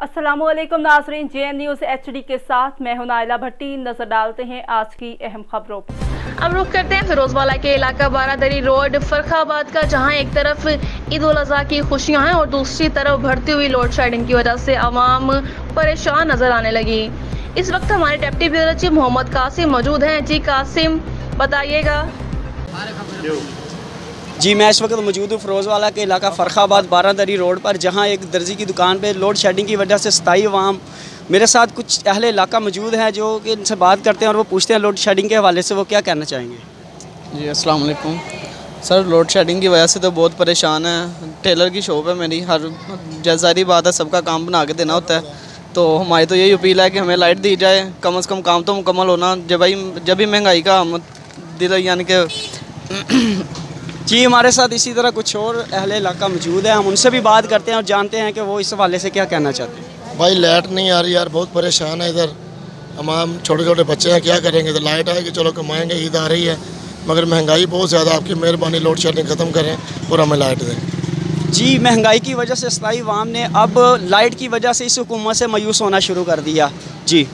अस्सलामुअलैकुम नाज़रीन, JN news HD के साथ मैं हूं नाइला भट्टी। नजर डालते हैं आज की अहम खबरों पर। अब रुख करते हैं फिरोजवाला के इलाका बारादरी रोड फरखाबाद का, जहां एक तरफ ईद उल अज़हा की खुशियां हैं और दूसरी तरफ बढ़ती हुई लोड शेडिंग की वजह से आवाम परेशान नजर आने लगी। इस वक्त हमारे deputy bureau chief Mohammad Qasim मौजूद हैं। जी कासिम, बताइएगा। जी, मैं इस वक्त मौजूद हूँ फिरोजवाला के इलाका फ़रखाबाद बारादरी रोड पर, जहाँ एक दर्जी की दुकान पे लोड शेडिंग की वजह से स्थायी अवाम, मेरे साथ कुछ अहले इलाका मौजूद हैं जो कि इनसे बात करते हैं और वो पूछते हैं लोड शेडिंग के हवाले से वो क्या कहना चाहेंगे। जी अस्सलाम वालेकुम सर, लोड शेडिंग की वजह से तो बहुत परेशान है। टेलर की शॉप है मेरी, हर जैसारी बात है, सबका काम बना के देना होता है। तो हमारी तो यही अपील है कि हमें लाइट दी जाए, कम से कम काम तो मुकम्मल होना। जब भी महंगाई का हम दिल यानी कि जी, हमारे साथ इसी तरह कुछ और अहले इलाका मौजूद है, हम उनसे भी बात करते हैं और जानते हैं कि वो इस हवाले से क्या कहना चाहते हैं। भाई लाइट नहीं आ रही यार, बहुत परेशान है इधर। हम छोटे छोटे बच्चे हैं, क्या करेंगे। तो लाइट आएगी चलो कमाएंगे, ईद आ रही है, मगर महंगाई बहुत ज़्यादा। आपकी मेहरबानी लोड शेडिंग ख़त्म करें और हमें लाइट दें। जी, महंगाई की वजह से स्थायी अवाम ने अब लाइट की वजह से इस हुकूमत से मायूस होना शुरू कर दिया। जी।